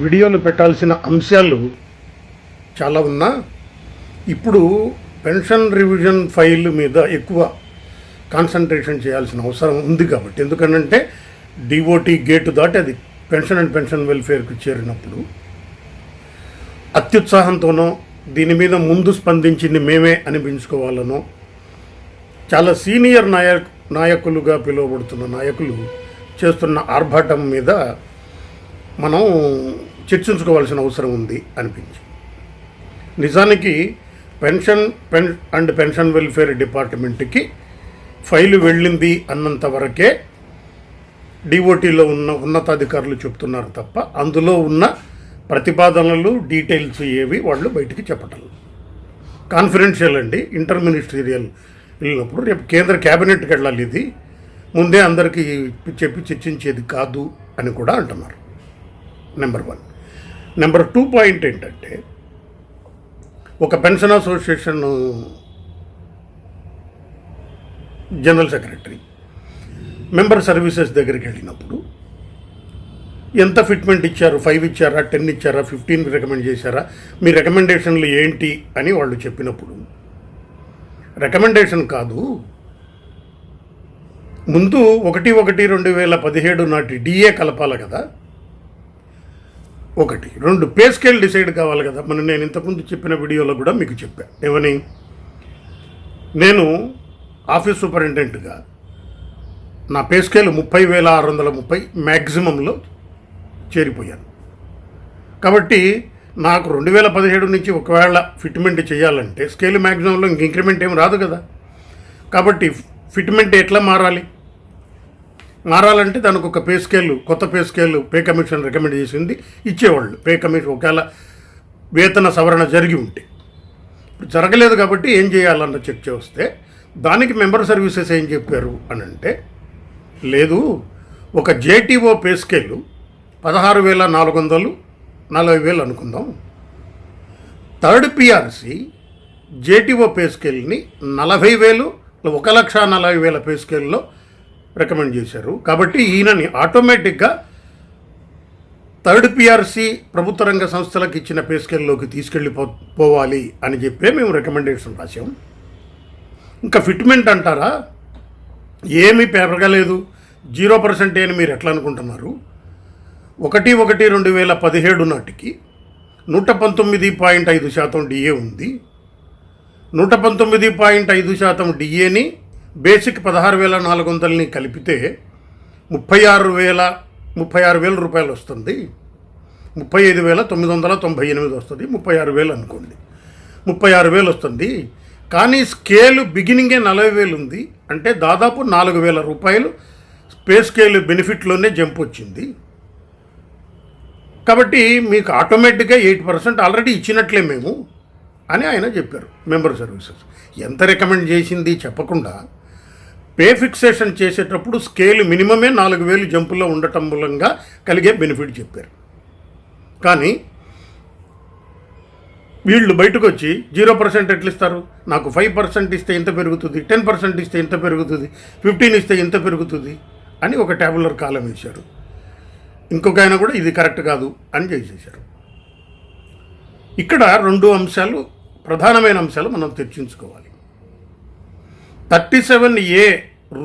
వీడియోలు పెట్టాల్సిన అంశాలు చాలా ఉన్నా ఇప్పుడు పెన్షన్ రివిజన్ ఫైల్ మీద ఎక్కువ కాన్సన్ట్రేషన్ చేయాల్సిన అవసరం ఉంది. కాబట్టి ఎందుకంటే డిఓటి గేటు దాటి అది పెన్షన్ అండ్ పెన్షన్ వెల్ఫేర్కి చేరినప్పుడు అత్యుత్సాహంతోనో దీని మీద ముందు స్పందించింది మేమే అనిపించుకోవాలనో చాలా సీనియర్ నాయకులుగా పిలువబడుతున్న నాయకులు చేస్తున్న ఆర్భాటం మీద మనం చర్చించుకోవాల్సిన అవసరం ఉంది అనిపించి, నిజానికి పెన్షన్ వెల్ఫేర్ డిపార్ట్మెంట్కి ఫైలు వెళ్ళింది అన్నంత వరకే డిఓటీలో ఉన్న ఉన్నతాధికారులు చెప్తున్నారు తప్ప అందులో ఉన్న ప్రతిపాదనలు డీటెయిల్స్ ఏవి వాళ్ళు బయటికి చెప్పటం కాన్ఫిడెన్షియల్ అండి. ఇంటర్ మినిస్టీరియల్ వెళ్ళినప్పుడు రేపు కేంద్ర క్యాబినెట్కి వెళ్ళాలి, ఇది ముందే అందరికీ చెప్పి చర్చించేది కాదు అని కూడా అంటున్నారు. నెంబర్ 1. నెంబర్ 2 పాయింట్ ఏంటంటే, ఒక pension association general secretary member services దగ్గరికి వెళ్ళినప్పుడు ఎంత ఫిట్మెంట్ ఇచ్చారు, 5 ఇచ్చారా, 10 ఇచ్చారా, 15 రికమెండ్ చేశారా, మీ రికమెండేషన్లు ఏంటి అని వాళ్ళు చెప్పినప్పుడు రికమెండేషన్ కాదు, ముందు 1/1/2017 నాటి డిఏ కలపాలి కదా, 1. 2 పే స్కేల్ డిసైడ్ కావాలి కదా. నేను ఇంతకుముందు చెప్పిన వీడియోలో కూడా మీకు చెప్పాను ఏమని, నేను ఆఫీస్ సూపరింటెండెంట్గా నా పే స్కేల్ 30,630 మ్యాక్సిమంలో చేరిపోయాను. కాబట్టి నాకు 2017 నుంచి ఒకవేళ ఫిట్మెంట్ చేయాలంటే స్కేల్ మ్యాక్సిమంలో ఇంక్రిమెంట్ ఏమి రాదు కదా. కాబట్టి ఫిట్మెంట్ ఎట్లా మారాలంటే దానికి ఒక పే స్కేల్, కొత్త pay scale pay commission recommend చేసింది ఇచ్చేవాళ్ళు. పే కమిషన్ ఒకవేళ వేతన సవరణ జరిగి ఉంటే, ఇప్పుడు జరగలేదు కాబట్టి ఏం చేయాలన్న చెక్ చేస్తే దానికి మెంబర్ సర్వీసెస్ ఏం చెప్పారు అని అంటే, లేదు ఒక జేటీఓ పే స్కేల్ 16,400 40,000 అనుకుందాం, థర్డ్ పిఆర్సి జేటీఓ పే స్కేల్ని 40,000 1,40,000 పే స్కేల్లో రికమెండ్ చేశారు. కాబట్టి ఈయనని ఆటోమేటిక్గా థర్డ్ పిఆర్సి ప్రభుత్వ రంగ సంస్థలకు ఇచ్చిన పే స్కేల్లోకి తీసుకెళ్ళిపోవాలి అని చెప్పే మేము రికమెండేషన్ రాసాం. ఇంకా ఫిట్మెంట్ అంటారా, ఏమీ పెరగలేదు, 0% అని మీరు ఎట్లా అనుకుంటున్నారు? 1/1/2017 నాటికి 119.5% డిఏ ఉంది. 119.5% డిఏని బేసిక్ 16,400ని కలిపితే 36,000 రూపాయలు వస్తుంది. 35,998 వస్తుంది. 36,000 అనుకోండి, 36,000 వస్తుంది. కానీ స్కేలు బిగినింగే 40,000 ఉంది. అంటే దాదాపు 4,000 రూపాయలు పే స్కేల్ బెనిఫిట్లోనే జంప్ వచ్చింది. కాబట్టి మీకు ఆటోమేటిక్గా 8% ఆల్రెడీ ఇచ్చినట్లే మేము అని ఆయన చెప్పారు. మెంబర్ సర్వీసెస్ ఎంత రికమెండ్ చేసింది చెప్పకుండా పే ఫిక్సేషన్ చేసేటప్పుడు స్కేల్ మినిమమే 4,000 జంపులో ఉండటం మూలంగా కలిగే బెనిఫిట్ చెప్పారు. కానీ వీళ్ళు బయటకు వచ్చి 0% ఎట్లా ఇస్తారు, నాకు 5% ఇస్తే ఎంత పెరుగుతుంది, 10% ఇస్తే ఎంత పెరుగుతుంది, 15 ఇస్తే ఎంత పెరుగుతుంది అని ఒక ట్యాబులర్ కాలం వేశారు. ఇంకొక ఆయన కూడా ఇది కరెక్ట్ కాదు అని చేసేశారు. ఇక్కడ 2 అంశాలు, ప్రధానమైన అంశాలు మనం చర్చించుకోవాలి. 37A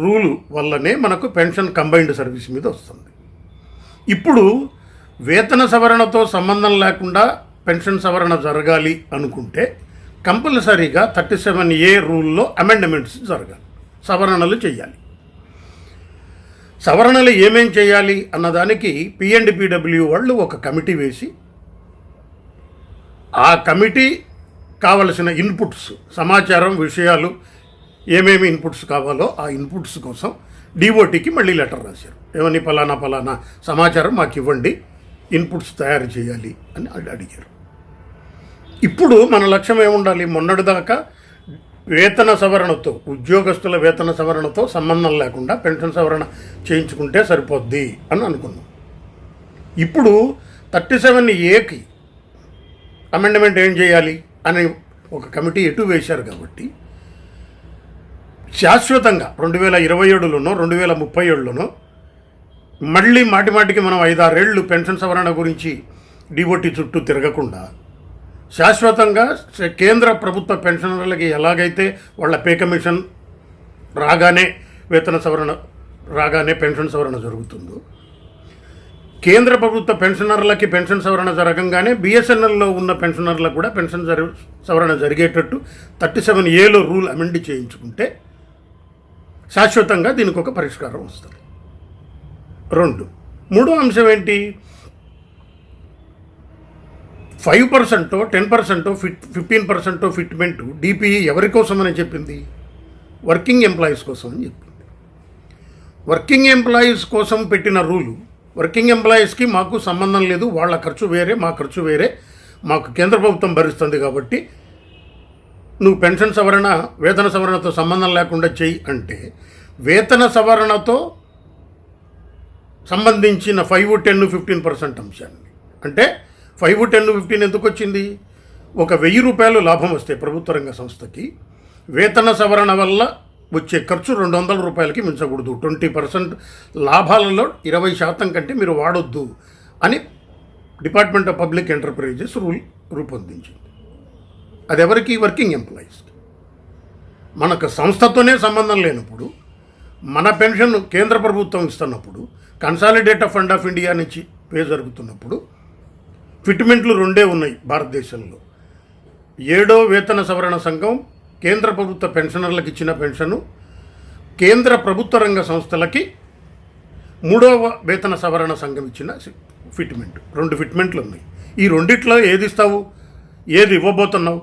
రూల్ వల్లనే మనకు పెన్షన్ కంబైన్డ్ సర్వీస్ మీద వస్తుంది. ఇప్పుడు వేతన సవరణతో సంబంధం లేకుండా పెన్షన్ సవరణ జరగాలి అనుకుంటే కంపల్సరీగా 37A రూల్లో అమెండ్మెంట్స్ జరగాలి, సవరణలు చేయాలి. సవరణలు ఏమేం చేయాలి అన్నదానికి పిఎండిపిడబ్ల్యూ వాళ్ళు ఒక కమిటీ వేసి, ఆ కమిటీ కావలసిన ఇన్పుట్స్, సమాచారం, విషయాలు ఏమేమి ఇన్పుట్స్ కావాలో ఆ ఇన్పుట్స్ కోసం డిఓటీకి మళ్ళీ లెటర్ రాశారు. ఏమని, ఫలానా సమాచారం మాకు ఇవ్వండి, ఇన్పుట్స్ తయారు చేయాలి అని అడిగారు. ఇప్పుడు మన లక్ష్యం ఏముండాలి, మొన్నటిదాకా వేతన సవరణతో, ఉద్యోగస్తుల వేతన సవరణతో సంబంధం లేకుండా పెన్షన్ సవరణ చేయించుకుంటే సరిపోద్ది అని అనుకున్నాం. ఇప్పుడు 37Aకి అమెండ్మెంట్ ఏం చేయాలి అని ఒక కమిటీ ఎటు వేశారు. కాబట్టి శాశ్వతంగా 2027లోనో 2037లోనో మళ్ళీ మాటిమాటికి మనం 5-6 ఏళ్ళు పెన్షన్ సవరణ గురించి డిఓటి చుట్టూ తిరగకుండా శాశ్వతంగా కేంద్ర ప్రభుత్వ పెన్షనర్లకి ఎలాగైతే వాళ్ళ పే కమిషన్ రాగానే వేతన సవరణ రాగానే పెన్షన్ సవరణ జరుగుతుందో, కేంద్ర ప్రభుత్వ పెన్షనర్లకి పెన్షన్ సవరణ జరగంగానే బిఎస్ఎన్ఎల్లో ఉన్న పెన్షనర్లకు కూడా పెన్షన్ సవరణ జరిగేటట్టు 37Aలో రూల్ అమెండ్ చేయించుకుంటే శాశ్వతంగా దీనికి ఒక పరిష్కారం వస్తుంది. మూడో అంశం ఏంటి? 5%, 10%, 15% ఫిట్మెంట్ డిపిఈ ఎవరి కోసమని చెప్పింది? వర్కింగ్ ఎంప్లాయీస్ కోసం అని చెప్పింది. వర్కింగ్ ఎంప్లాయీస్ కోసం పెట్టిన రూలు, వర్కింగ్ ఎంప్లాయీస్కి మాకు సంబంధం లేదు, వాళ్ళ ఖర్చు వేరే, మా ఖర్చు వేరే, మాకు కేంద్ర ప్రభుత్వం భరిస్తుంది కాబట్టి నువ్వు పెన్షన్ సవరణ వేతన సవరణతో సంబంధం లేకుండా చెయ్యి అంటే, వేతన సవరణతో సంబంధించిన 5, 10, 15% అంశాన్ని, అంటే 5, 10, 15 ఎందుకు వచ్చింది? ఒక 1000 రూపాయలు లాభం వస్తే ప్రభుత్వ రంగ సంస్థకి వేతన సవరణ వల్ల వచ్చే ఖర్చు 200 రూపాయలకి మించకూడదు. 20% లాభాలలో 20% కంటే మీరు వాడొద్దు అని department of public enterprises rule రూపొందించింది. అది ఎవరికి? Working employees. మనకు సంస్థతోనే సంబంధం లేనప్పుడు, మన పెన్షన్ కేంద్ర ప్రభుత్వం ఇస్తున్నప్పుడు, కన్సాలిడేటెడ్ ఫండ్ ఆఫ్ ఇండియా నుంచి పే జరుగుతున్నప్పుడు ఫిట్మెంట్లు 2 ఉన్నాయి భారతదేశంలో. 7వ వేతన సవరణ సంఘం కేంద్ర ప్రభుత్వ పెన్షనర్లకు ఇచ్చిన పెన్షను, కేంద్ర ప్రభుత్వ రంగ సంస్థలకి 3వ వేతన సవరణ సంఘం ఇచ్చిన ఫిట్మెంట్. 2 ఫిట్మెంట్లు ఉన్నాయి. ఈ రెండిట్లో ఏది ఇస్తావు, ఏది ఇవ్వబోతున్నావు?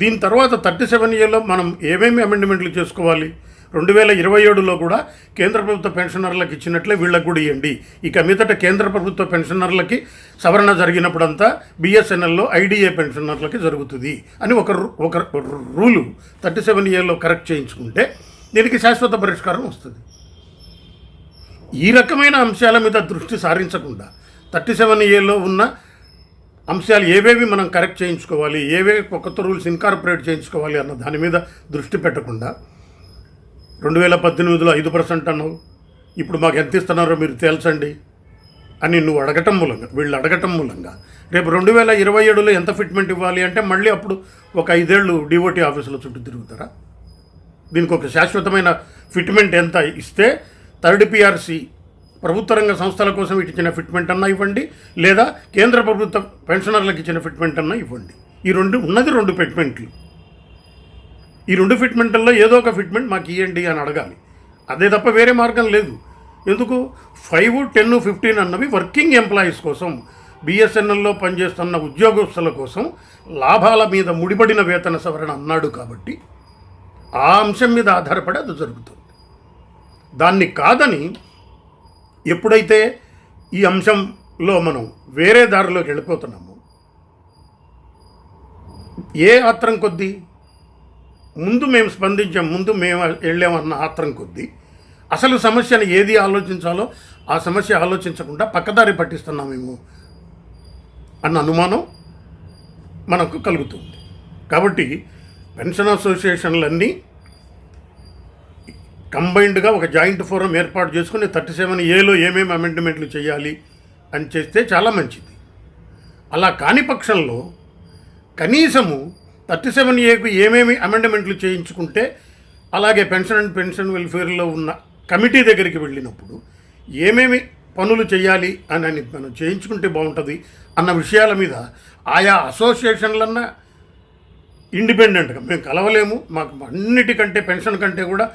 దీని తర్వాత 37Aలో మనం ఏమేమి అమెండ్మెంట్లు చేసుకోవాలి? 2027లో కూడా కేంద్ర ప్రభుత్వ పెన్షనర్లకు ఇచ్చినట్లే వీళ్ళకు కూడా ఇవ్వండి. ఇక మీదట కేంద్ర ప్రభుత్వ పెన్షనర్లకి సవరణ జరిగినప్పుడంతా బిఎస్ఎన్ఎల్లో ఐడిఏ పెన్షనర్లకి జరుగుతుంది అని ఒక రూలు 37Aలో కరెక్ట్ చేయించుకుంటే దీనికి శాశ్వత పరిష్కారం వస్తుంది. ఈ రకమైన అంశాల మీద దృష్టి సారించకుండా 37Aలో ఉన్న అంశాలు ఏవేవి మనం కరెక్ట్ చేయించుకోవాలి, ఏవేవి కొత్త రూల్స్ ఇన్కార్పొరేట్ చేయించుకోవాలి అన్న దాని మీద దృష్టి పెట్టకుండా 2018లో 5% అన్నావు, ఇప్పుడు మాకు ఎంత ఇస్తున్నారో మీరు తేల్చండి అని నువ్వు అడగటం మూలంగా, వీళ్ళు అడగటం మూలంగా రేపు 2027లో ఎంత ఫిట్మెంట్ ఇవ్వాలి అంటే మళ్ళీ అప్పుడు ఒక 5 ఏళ్ళు డిఓటీ ఆఫీసుల చుట్టూ తిరుగుతారా? దీనికి ఒక శాశ్వతమైన ఫిట్మెంట్ ఎంత ఇస్తే థర్డ్ పిఆర్సీ ప్రభుత్వ రంగ సంస్థల కోసం ఇచ్చిన ఫిట్మెంట్ అన్నా ఇవ్వండి, లేదా కేంద్ర ప్రభుత్వ పెన్షనర్లకు ఇచ్చిన ఫిట్మెంట్ అన్నా ఇవ్వండి. ఈ ఉన్నది 2 ఫిట్మెంట్లు. ఈ 2 ఫిట్మెంట్లలో ఏదో ఒక ఫిట్మెంట్ మాకు ఇవ్వండి అని అడగాలి. అదే తప్ప వేరే మార్గం లేదు. ఎందుకు? 5, 10, 15 అన్నవి వర్కింగ్ ఎంప్లాయీస్ కోసం, బిఎస్ఎన్ఎల్లో పనిచేస్తున్న ఉద్యోగస్తుల కోసం లాభాల మీద ముడిపడిన వేతన సవరణ అన్నాడు కాబట్టి ఆ అంశం మీద ఆధారపడి అది జరుగుతుంది. దాన్ని కాదని ఎప్పుడైతే ఈ అంశంలో మనం వేరే దారిలోకి వెళ్ళిపోతున్నామో, ఏ ఆత్రం కొద్దీ ముందు మేము స్పందించాం, ముందు మేము వెళ్ళామన్న ఆత్రం కొద్దీ అసలు సమస్యను ఏది ఆలోచించాలో ఆ సమస్య ఆలోచించకుండా పక్కదారి పట్టిస్తున్నామేమో అన్న అనుమానం మనకు కలుగుతుంది. కాబట్టి పెన్షన్ అసోసియేషన్లన్నీ కంబైన్డ్గా ఒక జాయింట్ ఫోరం ఏర్పాటు చేసుకుని 37Aలో ఏమేమి అమెండ్మెంట్లు చేయాలి అని చేస్తే చాలా మంచిది. అలా కాని పక్షంలో కనీసము 37Aకు ఏమేమి అమెండ్మెంట్లు చేయించుకుంటే, అలాగే పెన్షన్ అండ్ పెన్షన్ వెల్ఫేర్లో ఉన్న కమిటీ దగ్గరికి వెళ్ళినప్పుడు ఏమేమి పనులు చేయాలి అని మనం చేయించుకుంటే బాగుంటుంది అన్న విషయాల మీద ఆయా అసోసియేషన్లన్నా ఇండిపెండెంట్గా మేము కలవలేము, మాకు అన్నిటికంటే పెన్షన్ కంటే కూడా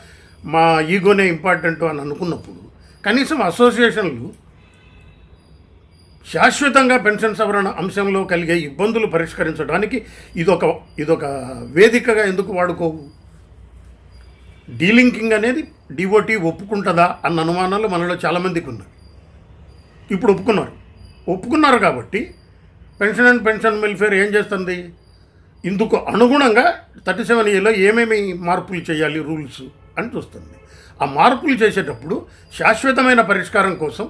మా ఈగోనే ఇంపార్టెంట్ అని అనుకున్నప్పుడు కనీసం అసోసియేషన్లు శాశ్వతంగా పెన్షన్ సవరణ అంశంలో కలిగే ఇబ్బందులు పరిష్కరించడానికి ఇదొక వేదికగా ఎందుకు వాడుకోవు? డీలింకింగ్ అనేది డిఓటీ ఒప్పుకుంటుందా అన్న అనుమానాలు మనలో చాలామందికి ఉన్నాయి. ఇప్పుడు ఒప్పుకున్నారు కాబట్టి పెన్షన్ అండ్ పెన్షన్ వెల్ఫేర్ ఏం చేస్తుంది? ఇందుకు అనుగుణంగా 37Aలో ఏమేమి మార్పులు చేయాలి రూల్స్ అని చూస్తుంది. ఆ మార్పులు చేసేటప్పుడు శాశ్వతమైన పరిష్కారం కోసం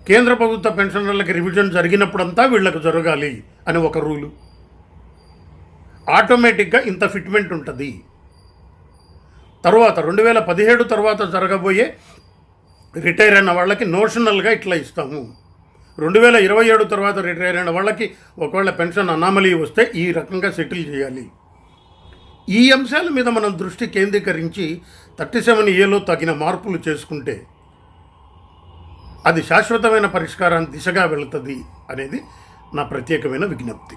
కేంద్ర ప్రభుత్వ పెన్షనర్లకి రివిజన్ జరిగినప్పుడంతా వీళ్లకు జరగాలి అని ఒక రూలు, ఆటోమేటిక్గా ఇంత ఫిట్మెంట్ ఉంటుంది. తర్వాత 2017 తర్వాత జరగబోయే రిటైర్ అయిన వాళ్ళకి నోషనల్గా ఇట్లా ఇస్తాము, 2027 తర్వాత రిటైర్ అయిన వాళ్ళకి ఒకవేళ పెన్షన్ అనామలీ వస్తే ఈ రకంగా సెటిల్ చేయాలి. ఈ అంశాల మీద మనం దృష్టి కేంద్రీకరించి 37A తగిన మార్పులు చేసుకుంటే అది శాశ్వతమైన పరిష్కారాన్ని దిశగా వెళుతుంది అనేది నా ప్రత్యేకమైన విజ్ఞప్తి.